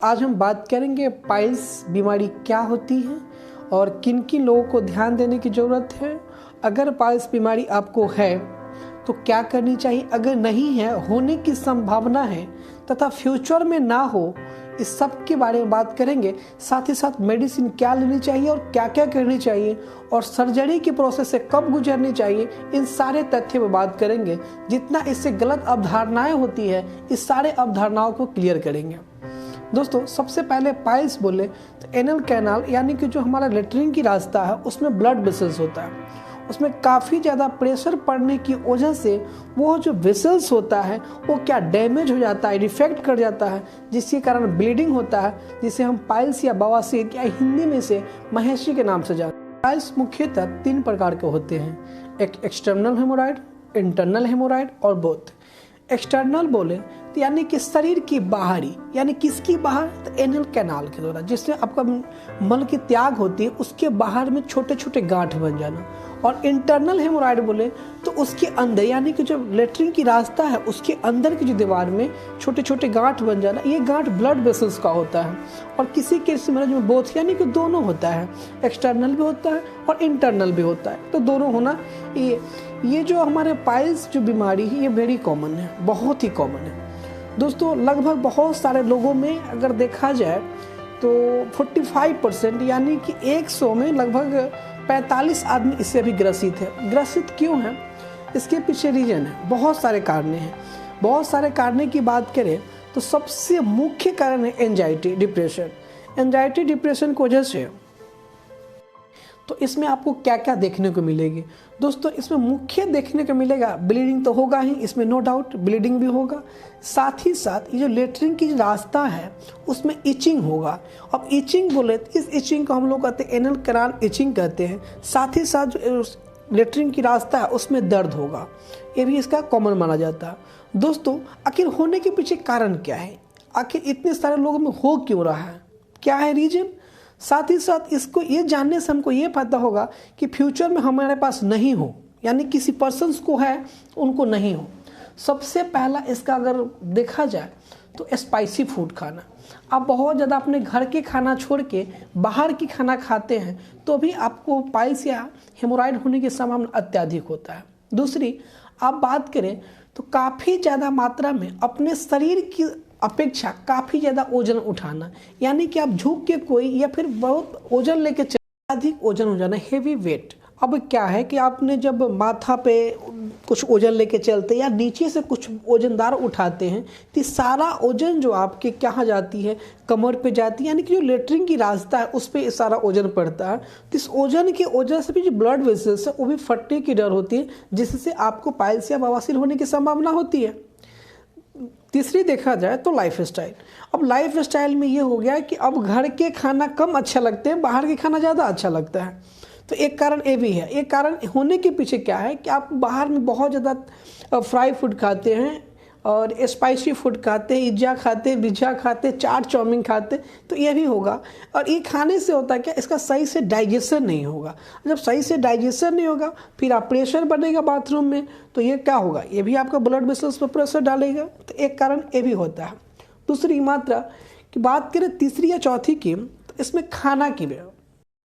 आज हम बात करेंगे पाइल्स बीमारी क्या होती है और किन किन लोगों को ध्यान देने की ज़रूरत है। अगर पाइल्स बीमारी आपको है तो क्या करनी चाहिए, अगर नहीं है, होने की संभावना है तथा फ्यूचर में ना हो, इस सब के बारे में बात करेंगे। साथ ही साथ मेडिसिन क्या लेनी चाहिए और क्या क्या करनी चाहिए और सर्जरी की प्रोसेस से कब गुजरनी चाहिए, इन सारे तथ्य पर बात करेंगे। जितना इससे गलत अवधारणाएं होती है, इस सारे अवधारणाओं को क्लियर करेंगे। दोस्तों, सबसे पहले पाइल्स बोले तो एनल कैनाल यानी कि जो हमारा लेटरिन की रास्ता है उसमें ब्लड वेसल्स होता है। उसमें काफ़ी ज़्यादा प्रेशर पड़ने की वजह से वो जो वेसल्स होता है वो क्या डैमेज हो जाता है, डिफेक्ट कर जाता है, जिसके कारण ब्लीडिंग होता है, जिसे हम पाइल्स या बवासीर या हिंदी में से महेशी के नाम से जानते हैं। पाइल्स मुख्यतः 3 प्रकार के होते हैं, एक एक्सटर्नल हेमोराइड, इंटरनल हेमोराइड और बोथ। एक्सटर्नल बोले तो यानी कि शरीर की बाहरी, यानी किसकी बाहर, तो एनल कैनाल के द्वारा, जिससे आपका मल की त्याग होती है उसके बाहर में छोटे छोटे गांठ बन जाना। और इंटरनल हेमोराइड बोले तो उसके अंदर, यानी कि जो लेटरिन की रास्ता है उसके अंदर की जो दीवार में छोटे छोटे गांठ बन जाना। ये गांठ ब्लड वेसल्स का होता है और किसी केस में बोथ यानी कि दोनों होता है, एक्सटर्नल भी होता है और इंटरनल भी होता है, तो दोनों होना। ये जो हमारे पाइल्स जो बीमारी है ये वेरी कॉमन है, बहुत ही कॉमन है दोस्तों। लगभग बहुत सारे लोगों में अगर देखा जाए तो 45% यानी कि 100 में लगभग 45 आदमी इससे भी ग्रसित है। ग्रसित क्यों है, इसके पीछे रीजन है, बहुत सारे कारण हैं। बहुत सारे कारण की बात करें तो सबसे मुख्य कारण है एंजाइटी डिप्रेशन। एंजाइटी डिप्रेशन की वजह से तो इसमें आपको क्या क्या देखने को मिलेगी दोस्तों, इसमें मुख्य देखने को मिलेगा ब्लीडिंग तो होगा ही, इसमें नो डाउट ब्लीडिंग भी होगा। साथ ही साथ ये जो लेटरिन की रास्ता है उसमें इचिंग होगा। अब इचिंग बोले तो इस इचिंग को हम लोग कहते हैं एनल कैनाल इचिंग कहते हैं। साथ ही साथ जो लेटरिन की रास्ता है उसमें दर्द होगा, ये भी इसका कॉमन माना जाता है। दोस्तों, आखिर होने के पीछे कारण क्या है, आखिर इतने सारे लोगों में हो क्यों रहा है, क्या है रीजन। साथ ही साथ इसको ये जानने से हमको ये पता होगा कि फ्यूचर में हमारे पास नहीं हो, यानी किसी पर्सन्स को है उनको नहीं हो। सबसे पहला इसका अगर देखा जाए तो स्पाइसी फूड खाना। आप बहुत ज़्यादा अपने घर के खाना छोड़ के बाहर की खाना खाते हैं तो भी आपको पाइल्स या हेमोराइड होने की संभावना अत्यधिक होता है। दूसरी, आप बात करें तो काफ़ी ज़्यादा मात्रा में अपने शरीर की अपेक्षा काफ़ी ज़्यादा वजन उठाना, यानी कि आप झुक के कोई या फिर बहुत वजन लेके अधिक वजन हो जाना, हेवी वेट। अब क्या है कि आपने जब माथा पे कुछ वजन लेके चलते या नीचे से कुछ वजनदार उठाते हैं तो सारा वजन जो आपके कहाँ जाती है, कमर पे जाती है, यानी कि जो लेटरिन की रास्ता है उस पर सारा वजन पड़ता है। तो इस वजन की वजह से भी जो ब्लड वेसल्स है वो भी फटने की डर होती है, जिससे आपको पाइल्स या बवासीर होने की संभावना होती है। तीसरी देखा जाए तो लाइफ स्टाइल। अब लाइफ स्टाइल में ये हो गया कि अब घर के खाना कम अच्छा लगते हैं, बाहर के खाना ज़्यादा अच्छा लगता है। तो एक कारण ये भी है। एक कारण होने के पीछे क्या है कि आप बाहर में बहुत ज़्यादा फ्राई फूड खाते हैं और स्पाइसी फूड खाते हैं, पिज्जा खाते हैं, पिज्जा खाते हैं, चाट चाउमीन खाते हैं, तो ये भी होगा। और ये खाने से होता है क्या, इसका सही से डाइजेशन नहीं होगा। जब सही से डाइजेशन नहीं होगा फिर आप प्रेशर बनेगा बाथरूम में, तो ये क्या होगा, ये भी आपका ब्लड वेसल्स पर प्रेशर डालेगा। तो एक कारण ये भी होता है। दूसरी मात्रा की बात करें, तीसरी या चौथी की, तो इसमें खाना की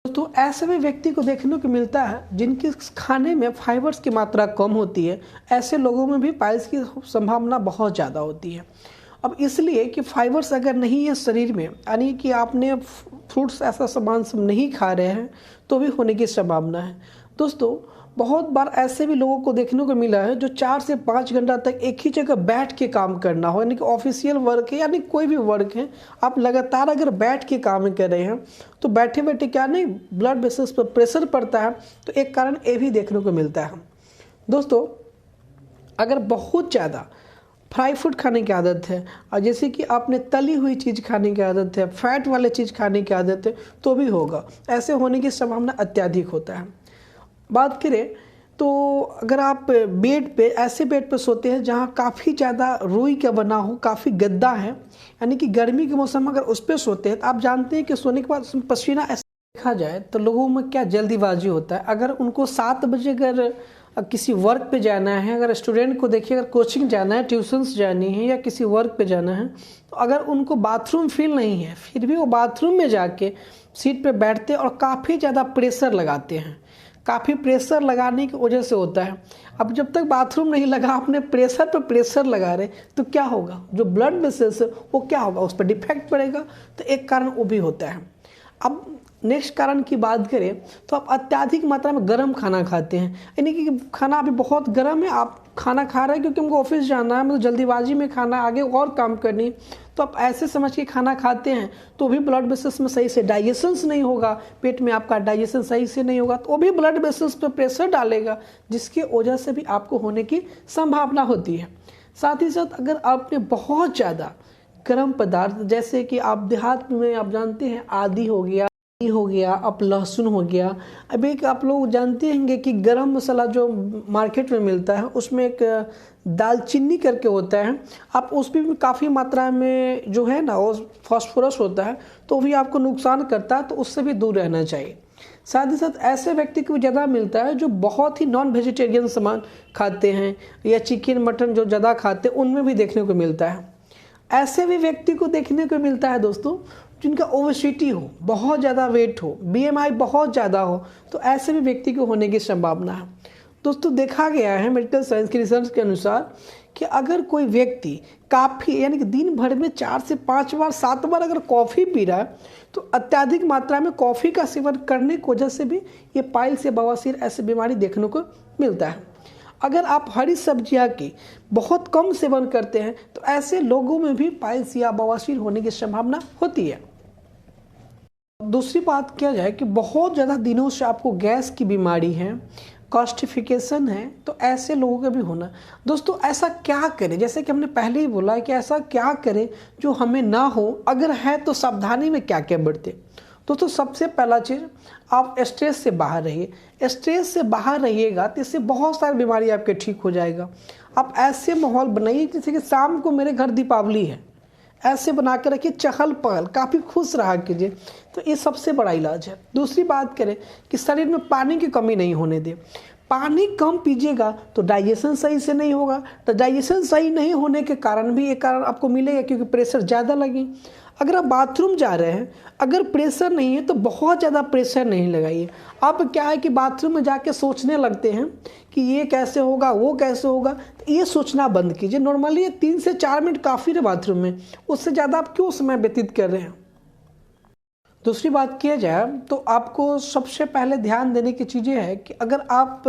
तो ऐसे भी व्यक्ति को देखने को मिलता है जिनके खाने में फाइबर्स की मात्रा कम होती है। ऐसे लोगों में भी पाइल्स की संभावना बहुत ज़्यादा होती है। अब इसलिए कि फाइबर्स अगर नहीं है शरीर में, यानी कि आपने फ्रूट्स ऐसा सामान सब नहीं खा रहे हैं, तो भी होने की संभावना है। दोस्तों, बहुत बार ऐसे भी लोगों को देखने को मिला है जो 4 से 5 घंटा तक एक ही जगह बैठ के काम करना हो, यानी कि ऑफिशियल वर्क है, यानी कोई भी वर्क है, आप लगातार अगर बैठ के काम कर रहे हैं तो बैठे बैठे क्या नहीं ब्लड वेसल्स पर प्रेशर पड़ता है। तो एक कारण ये भी देखने को मिलता है। दोस्तों, अगर बहुत ज़्यादा फ्राई फूड खाने की आदत है और जैसे कि आपने तली हुई चीज़ खाने की आदत है, फैट वाले चीज़ खाने की आदत है, तो भी होगा। ऐसे होने की संभावना अत्यधिक होता है। बात करें तो अगर आप बेड पे, ऐसे बेड पे सोते हैं जहाँ काफ़ी ज़्यादा रुई का बना हो, काफ़ी गद्दा है, यानी कि गर्मी के मौसम में अगर उस पर सोते हैं तो आप जानते हैं कि सोने के बाद पसीना ऐसा देखा जाए तो लोगों में क्या जल्दीबाजी होता है। अगर उनको 7 बजे अगर किसी वर्क पे जाना है, अगर स्टूडेंट को देखिए, अगर कोचिंग जाना है, ट्यूशन्स जानी है या किसी वर्क पे जाना है, तो अगर उनको बाथरूम फील नहीं है फिर भी वो बाथरूम में जाके सीट पे बैठते और काफ़ी ज़्यादा प्रेशर लगाते हैं। काफ़ी प्रेशर लगाने की वजह से होता है। अब जब तक बाथरूम नहीं लगा आपने प्रेशर पर प्रेशर लगा रहे तो क्या होगा, जो ब्लड वेसल्स है वो क्या होगा, उस पर डिफेक्ट पड़ेगा। तो एक कारण वो भी होता है। अब नेक्स्ट कारण की बात करें तो आप अत्यधिक मात्रा में गर्म खाना खाते हैं, यानी कि खाना अभी बहुत गर्म है, आप खाना खा रहे हैं क्योंकि हमको ऑफिस जाना है, मतलब जल्दीबाजी में खाना, आगे और काम करनी, तो आप ऐसे समझ के खाना खाते हैं तो भी ब्लड वेसल्स में सही से डाइजेशंस नहीं होगा, पेट में आपका डाइजेशन सही से नहीं होगा तो वो भी ब्लड वेसल्स पर प्रेशर डालेगा, जिसकी वजह से भी आपको होने की संभावना होती है। साथ ही साथ अगर आपने बहुत ज़्यादा गर्म पदार्थ, जैसे कि आप देहात में आप जानते हैं आदी हो गया, अब लहसुन हो गया। अब एक आप लोग जानते होंगे कि गरम मसाला जो मार्केट में मिलता है उसमें एक दालचीनी करके होता है, आप उसमें भी काफ़ी मात्रा में जो है ना वो फास्फोरस होता है, तो भी आपको नुकसान करता है, तो उससे भी दूर रहना चाहिए। साथ ही साथ ऐसे व्यक्ति को ज़्यादा मिलता है जो बहुत ही नॉन वेजिटेरियन सामान खाते हैं या चिकन मटन जो ज़्यादा खाते हैं, उनमें भी देखने को मिलता है। ऐसे भी व्यक्ति को देखने को मिलता है दोस्तों जिनका ओबेसिटी हो, बहुत ज़्यादा वेट हो, BMI बहुत ज़्यादा हो, तो ऐसे भी व्यक्ति को होने की संभावना है। दोस्तों देखा गया है मेडिकल साइंस की रिसर्च के अनुसार कि अगर कोई व्यक्ति काफ़ी यानी कि दिन भर में 4 से 5 बार 7 बार अगर कॉफ़ी पी रहा है तो अत्यधिक मात्रा में कॉफ़ी का सेवन करने की वजह से भी ये पाइल्स या बवासीर ऐसी बीमारी देखने को मिलता है। अगर आप हरी सब्जियां की बहुत कम सेवन करते हैं तो ऐसे लोगों में भी पाइल्स या बवासीर होने की संभावना होती है। दूसरी बात किया जाए कि बहुत ज़्यादा दिनों से आपको गैस की बीमारी है, कॉन्स्टिफिकेशन है, तो ऐसे लोगों का भी होना। दोस्तों ऐसा क्या करें, जैसे कि हमने पहले ही बोला कि ऐसा क्या करें जो हमें ना हो, अगर है तो सावधानी में क्या क्या बरतें। दोस्तों सबसे पहला चीज़, आप स्ट्रेस से बाहर रहिए। स्ट्रेस से बाहर रहिएगा तो इससे बहुत सारी बीमारी आपके ठीक हो जाएगा। आप ऐसे माहौल बनाइए जैसे कि शाम को मेरे घर दीपावली है, ऐसे बना के रखिए, चहल पहल, काफ़ी खुश रहा कीजिए, तो ये सबसे बड़ा इलाज है। दूसरी बात करें कि शरीर में पानी की कमी नहीं होने दें। पानी कम पीजिएगा तो डाइजेशन सही से नहीं होगा, तो डाइजेशन सही नहीं होने के कारण भी एक कारण आपको मिलेगा क्योंकि प्रेशर ज़्यादा लगे। अगर आप बाथरूम जा रहे हैं, अगर प्रेशर नहीं है तो बहुत ज़्यादा प्रेशर नहीं लगाइए। आप क्या है कि बाथरूम में जाके सोचने लगते हैं कि ये कैसे होगा, वो कैसे होगा, तो ये सोचना बंद कीजिए। नॉर्मली 3 से 4 मिनट काफ़ी है बाथरूम में, उससे ज़्यादा आप क्यों समय व्यतीत कर रहे हैं। दूसरी बात किया जाए तो आपको सबसे पहले ध्यान देने की चीज़ें है कि अगर आप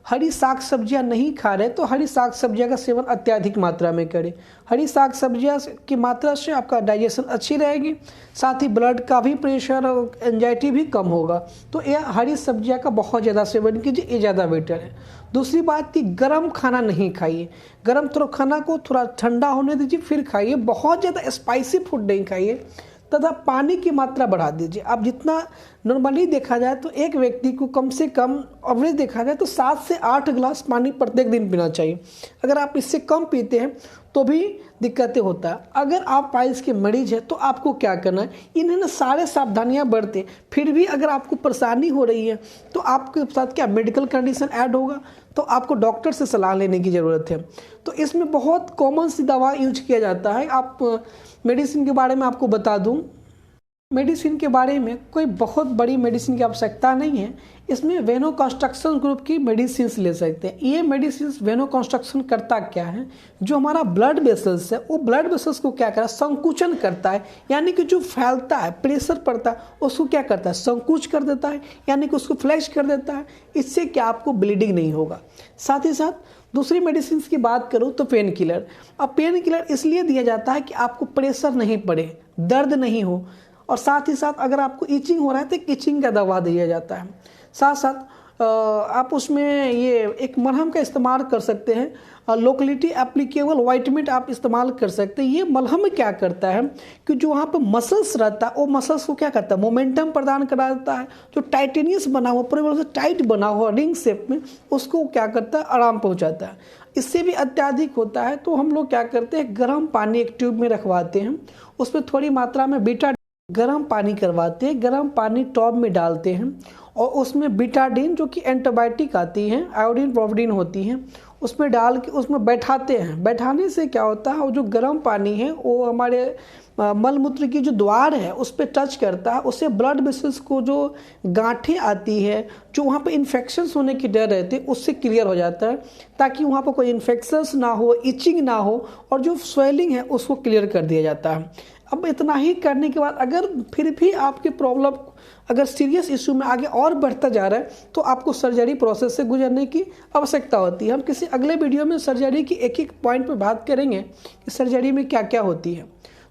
हरी साग सब्जियां नहीं खा रहे तो हरी साग सब्जियां का सेवन अत्यधिक मात्रा में करें। हरी साग सब्जियां की मात्रा से आपका डाइजेशन अच्छी रहेगी, साथ ही ब्लड का भी प्रेशर और एंजाइटी भी कम होगा। तो यह हरी सब्जियां का बहुत ज़्यादा सेवन कीजिए, ये ज़्यादा बेटर है। दूसरी बात कि गर्म खाना नहीं खाइए, गर्म थोड़ा खाना को थोड़ा ठंडा होने दीजिए फिर खाइए। बहुत ज़्यादा स्पाइसी फूड नहीं खाइए, तथा पानी की मात्रा बढ़ा दीजिए। अब जितना नॉर्मली देखा जाए तो एक व्यक्ति को कम से कम एवरेज देखा जाए तो 7 से 8 गिलास पानी प्रत्येक दिन पीना चाहिए। अगर आप इससे कम पीते हैं तो भी दिक्कतें होता है। अगर आप पाइल्स के मरीज हैं तो आपको क्या करना है, इन्हें सारे सावधानियां बरतें, फिर भी अगर आपको परेशानी हो रही है तो आपके साथ क्या मेडिकल कंडीशन ऐड होगा, तो आपको डॉक्टर से सलाह लेने की ज़रूरत है। तो इसमें बहुत कॉमन सी दवा यूज किया जाता है। आप मेडिसिन के बारे में आपको बता दूं, मेडिसिन के बारे में कोई बहुत बड़ी मेडिसिन की आवश्यकता नहीं है। इसमें वेनो कंस्ट्रक्शन ग्रुप की मेडिसिन ले सकते हैं। ये मेडिसिन वेनो कंस्ट्रक्शन करता क्या है, जो हमारा ब्लड वेसल्स है वो ब्लड वेसल्स को क्या करता है, संकुचन करता है, यानी कि जो फैलता है, प्रेशर पड़ता है उसको क्या करता है, संकुच कर देता है, यानी कि उसको फ्लैश कर देता है। इससे क्या आपको ब्लीडिंग नहीं होगा। साथ ही साथ दूसरी मेडिसिन की बात करूँ तो पेन किलर। अब पेन किलर इसलिए दिया जाता है कि आपको प्रेशर नहीं पड़े, दर्द नहीं हो, और साथ ही साथ अगर आपको इचिंग हो रहा है तो इचिंग का दवा दिया जाता है। साथ साथ आप उसमें ये एक मलहम का इस्तेमाल कर सकते हैं, लोकलिटी एप्लीकेबल वाइटमिट आप इस्तेमाल कर सकते हैं। ये मलहम क्या करता है कि जो वहाँ पर मसल्स रहता है वो मसल्स को क्या करता है, मोमेंटम प्रदान करा देता है। जो टाइटेनियस बना हुआ, पूरे टाइट बना हुआ रिंग शेप में, उसको क्या करता है, आराम पहुँचाता है। इससे भी अत्यधिक होता है तो हम लोग क्या करते हैं, गर्म पानी एक ट्यूब में रखवाते हैं, उसमें थोड़ी मात्रा में बीटा गर्म पानी करवाते हैं, गर्म पानी टॉप में डालते हैं और उसमें बिटाडीन जो कि एंटीबायोटिक आती हैं, आयोडीन प्रोविडीन होती हैं, उसमें डाल के उसमें बैठाते हैं। बैठाने से क्या होता है, वो जो गर्म पानी है वो हमारे मलमूत्र की जो द्वार है उस पर टच करता है, उससे ब्लड वेसल्स को जो गांठें आती है, जो वहाँ पे इन्फेक्शंस होने की डर रहती है, उससे क्लियर हो जाता है, ताकि वहाँ पर कोई इन्फेक्शंस ना हो, इचिंग ना हो, और जो स्वेलिंग है उसको क्लियर कर दिया जाता है। अब इतना ही करने के बाद अगर फिर भी आपकी प्रॉब्लम अगर सीरियस इशू में आगे और बढ़ता जा रहा है तो आपको सर्जरी प्रोसेस से गुजरने की आवश्यकता होती है। हम किसी अगले वीडियो में सर्जरी की एक एक पॉइंट पे बात करेंगे कि सर्जरी में क्या क्या होती है।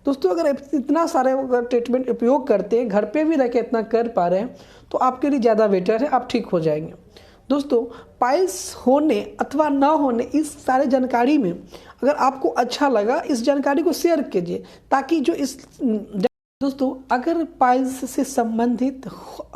दोस्तों, अगर इतना सारे ट्रीटमेंट उपयोग करते हैं, घर पे भी रह के इतना कर पा रहे हैं, तो आपके लिए ज़्यादा बेटर है, आप ठीक हो जाएंगे। दोस्तों, पाइल्स होने अथवा ना होने इस सारे जानकारी में अगर आपको अच्छा लगा, इस जानकारी को शेयर कीजिए, ताकि जो इस दोस्तों अगर पाइल्स से संबंधित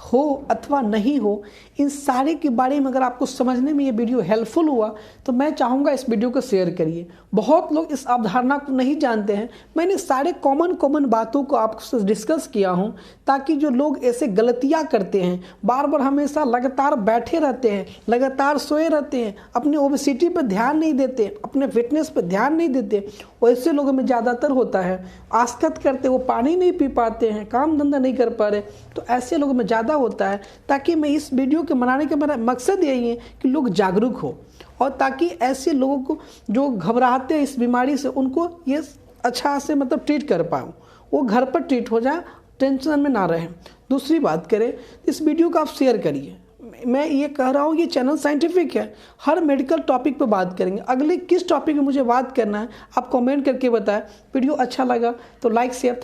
हो अथवा नहीं हो, इन सारे के बारे में अगर आपको समझने में ये वीडियो हेल्पफुल हुआ तो मैं चाहूँगा इस वीडियो को शेयर करिए। बहुत लोग इस अवधारणा को नहीं जानते हैं। मैंने सारे कॉमन बातों को आपसे डिस्कस किया हूँ, ताकि जो लोग ऐसे गलतियाँ करते हैं, बार बार हमेशा लगातार बैठे रहते हैं, लगातार सोए रहते हैं, अपने ओबेसिटी पर ध्यान नहीं देते, अपने फिटनेस पर ध्यान नहीं देते, वैसे लोगों में ज़्यादातर होता है। आस्कत करते, वो पानी नहीं पी पाते हैं, काम धंधा नहीं कर पा रहे, तो ऐसे लोगों में ज़्यादा होता है। ताकि मैं इस वीडियो के बनाने का मेरा मकसद यही है कि लोग जागरूक हो, और ताकि ऐसे लोगों को जो घबराते हैं इस बीमारी से, उनको ये अच्छा से मतलब ट्रीट कर पाऊँ, वो घर पर ट्रीट हो जाए, टेंशन में ना रहें। दूसरी बात करें, इस वीडियो को आप शेयर करिए। मैं ये कह रहा हूँ ये चैनल साइंटिफिक है, हर मेडिकल टॉपिक पे बात करेंगे। अगले किस टॉपिक में मुझे बात करना है आप कमेंट करके बताएं। वीडियो अच्छा लगा तो लाइक शेयर